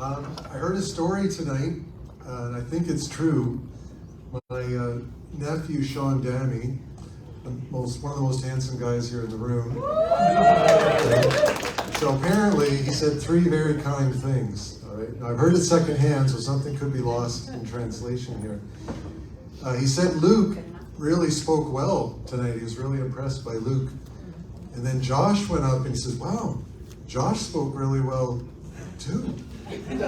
I heard a story tonight, and I think it's true. My nephew, Sean Dammy, one of the most handsome guys here in the room. So apparently he said 3 very kind things. All right? Now, I've heard it secondhand, so something could be lost in translation here. He said Luke really spoke well tonight. He was really impressed by Luke. And then Josh went up and he says, wow, Josh spoke really well too. And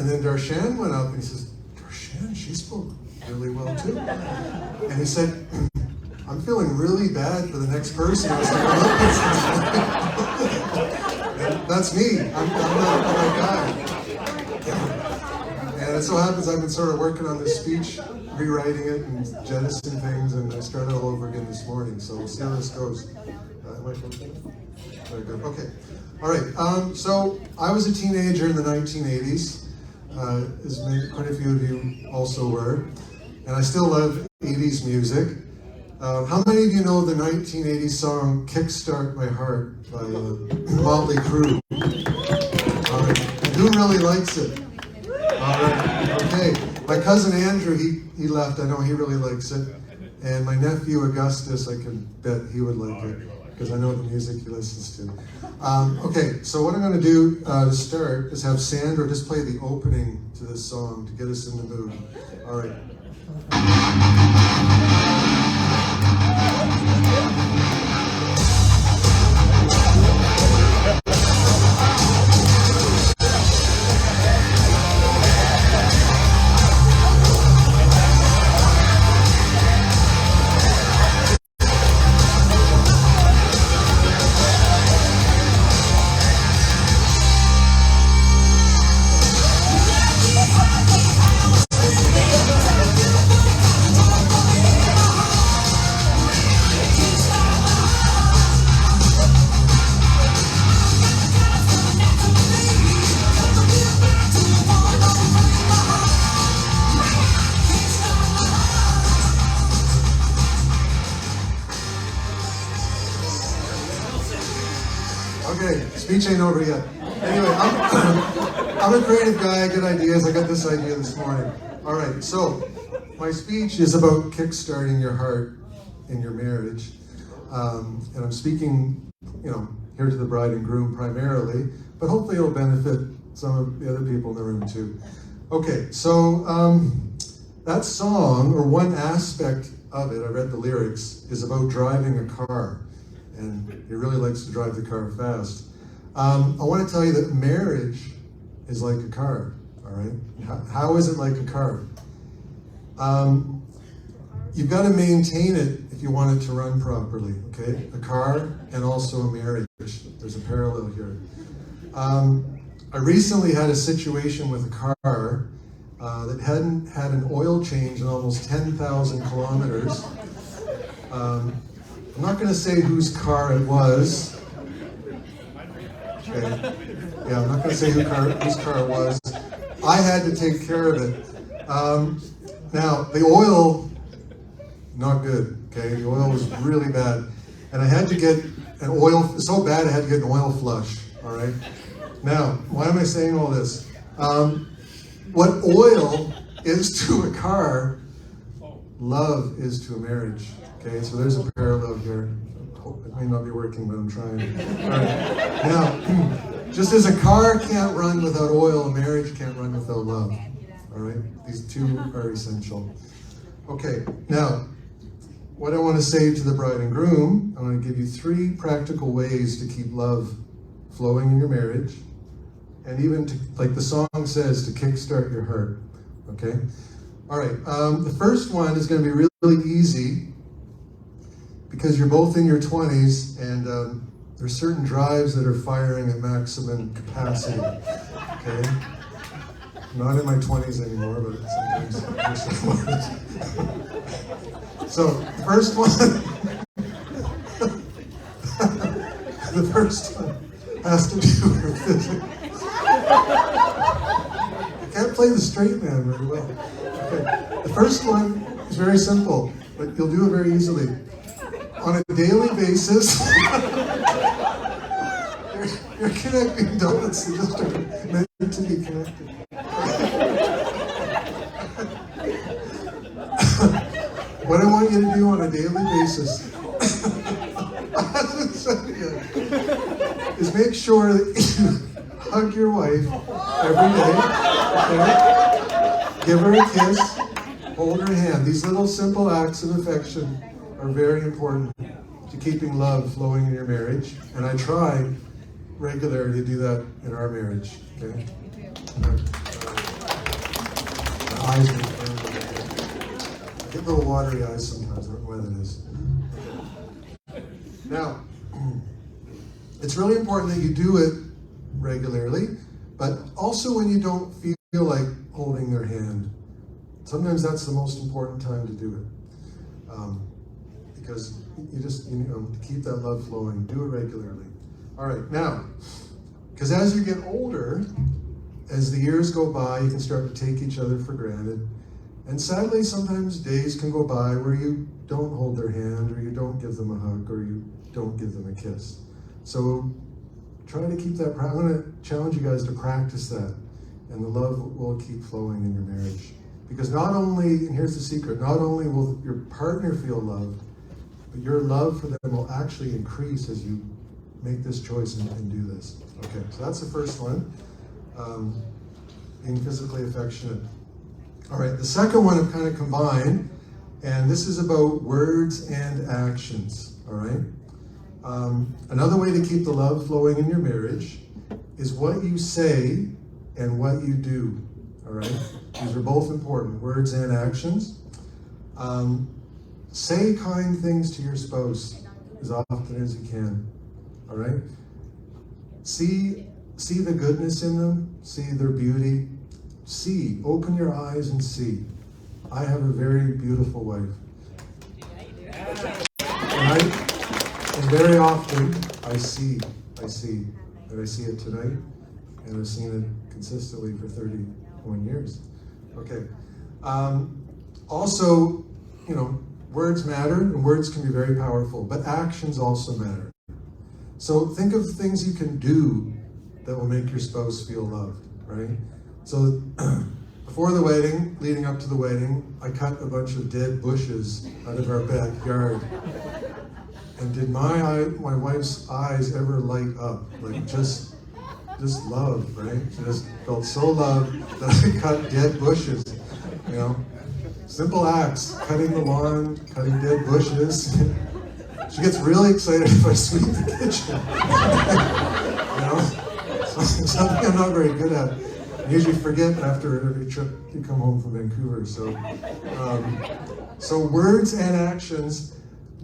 then Darshan went up and he says, Darshan, she spoke really well too. And he said, I'm feeling really bad for the next person who's to come up with something. That's me. I'm that guy. And it so happens I've been sort of working on this speech, rewriting it and jettisoning things, and I started all over again this morning. So we'll see how this goes. Am I functioning? Very good. Okay. All right. So I was a teenager in the 1980s, as quite a few of you also were, and I still love 80s music. How many of you know the 1980s song "Kickstart My Heart" by Motley Crue? All right. And who really likes it? All right. Okay. My cousin Andrew, he left. I know he really likes it. And my nephew Augustus, I can bet he would like it, because I know the music he listens to. Okay, so what I'm going to do to start is have Sandra just play the opening to this song to get us in the mood. All right. Okay, speech ain't over yet. Anyway, I'm a creative guy, I get ideas. I got this idea this morning. All right, so my speech is about kickstarting your heart in your marriage. And I'm speaking, here to the bride and groom primarily, but hopefully it'll benefit some of the other people in the room too. Okay, so that song, or one aspect of it, I read the lyrics, is about driving a car. And he really likes to drive the car fast. I want to tell you that marriage is like a car, all right? How is it like a car? You've got to maintain it if you want it to run properly, okay? A car and also a marriage. There's a parallel here. I recently had a situation with a car that hadn't had an oil change in almost 10,000 kilometers. I'm not going to say whose car it was. Okay. Yeah, I'm not going to say whose car it was. I had to take care of it. Now, the oil, not good. Okay, the oil was really bad. And I had to get an oil, so bad I had to get an oil flush. All right. Now, why am I saying all this? What oil is to a car, love is to a marriage. Okay, so there's a parallel here. It may not be working, but I'm trying. All right. Now, just as a car can't run without oil, a marriage can't run without love. All right? These two are essential. Okay, now, what I want to say to the bride and groom, I want to give you 3 practical ways to keep love flowing in your marriage, and even to, like the song says, to kickstart your heart. Okay? All right, the first one is going to be really easy, because you're both in your 20s, and there's certain drives that are firing at maximum capacity, okay? I'm not in my 20s anymore, but sometimes. So, the first one, the first one has to do with physics. I can't play the straight man very well. Okay. The first one is very simple, but you'll do it very easily. On a daily basis, you're connecting donuts, they just are meant to be connected. What I want you to do on a daily basis is make sure that you hug your wife every day, okay? Give her a kiss, hold her hand. These little simple acts of affection are very important to keeping love flowing in your marriage, and I try regularly to do that in our marriage, okay? My eyes get burned. I get little watery eyes sometimes, I don't know why that is. Now, it's really important that you do it regularly, but also when you don't feel like holding their hand. Sometimes that's the most important time to do it. Because you know, to keep that love flowing, do it regularly. All right, now, because as you get older, as the years go by, you can start to take each other for granted. And sadly, sometimes days can go by where you don't hold their hand, or you don't give them a hug, or you don't give them a kiss. So try to keep that. I'm going to challenge you guys to practice that, and the love will keep flowing in your marriage. Because not only, and here's the secret, not only will your partner feel loved, but your love for them will actually increase as you make this choice and do this. Okay, so that's the first one, being physically affectionate. All right, the second one I've kind of combined, and this is about words and actions, all right? Another way to keep the love flowing in your marriage is what you say and what you do, all right? These are both important, words and actions. Say kind things to your spouse as often as you can, all right? See the goodness in them, see their beauty. Open your eyes and see. I have a very beautiful wife. And very often I see, and I see it tonight, and I've seen it consistently for 31 years. Okay. Also, you know, words matter, and words can be very powerful, but actions also matter. So think of things you can do that will make your spouse feel loved, right? So before the wedding, leading up to the wedding, I cut a bunch of dead bushes out of our backyard. And did my wife's eyes ever light up? Like just love, right? She just felt so loved that I cut dead bushes, you know? Simple acts, cutting the lawn, cutting dead bushes. She gets really excited if I sweep the kitchen. You know? Something I'm not very good at. I usually forget after every trip you come home from Vancouver. So words and actions,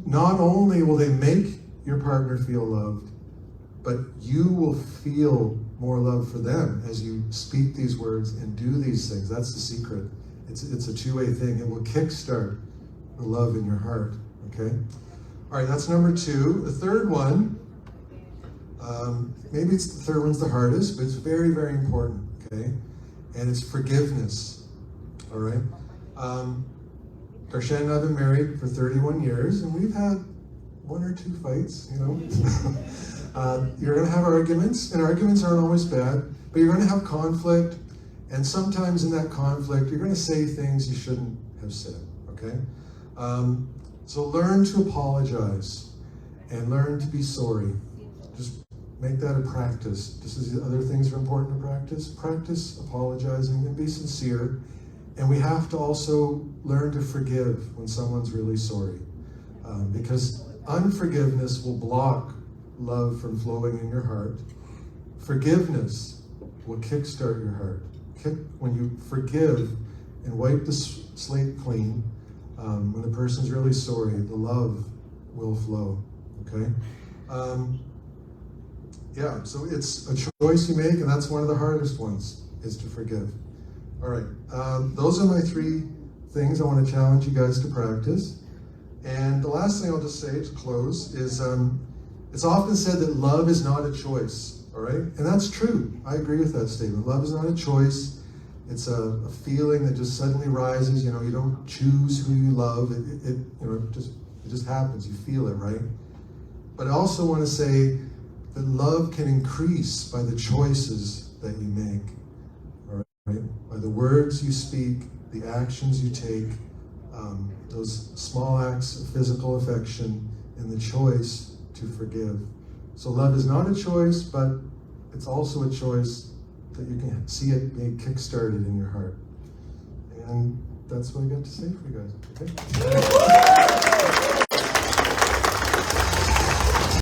not only will they make your partner feel loved, but you will feel more love for them as you speak these words and do these things. That's the secret. It's a two-way thing. It will kickstart the love in your heart, okay? All right, that's number two. The third one, maybe the third one's the hardest, but it's very, very important, okay? And it's forgiveness, all right? Darshan and I have been married for 31 years, and we've had one or two fights, you know? You're gonna have arguments, and arguments aren't always bad, but you're gonna have conflict, and sometimes in that conflict, you're gonna say things you shouldn't have said, okay? So learn to apologize and learn to be sorry. Just make that a practice. Just as the other things are important to practice. Practice apologizing and be sincere. And we have to also learn to forgive when someone's really sorry. Because unforgiveness will block love from flowing in your heart. Forgiveness will kickstart your heart. When you forgive and wipe the slate clean, when the person's really sorry, the love will flow, okay? Yeah, so it's a choice you make, and that's one of the hardest ones, is to forgive. All right, those are my three things I want to challenge you guys to practice. And the last thing I'll just say to close is, it's often said that love is not a choice, all right? And that's true. I agree with that statement. Love is not a choice. It's a feeling that just suddenly rises. You know, you don't choose who you love. It just happens. You feel it, right? But I also want to say that love can increase by the choices that you make, all right? By the words you speak, the actions you take, those small acts of physical affection, and the choice to forgive. So love is not a choice, but it's also a choice that you can see it being kick-started in your heart. And that's what I got to say for you guys. Okay?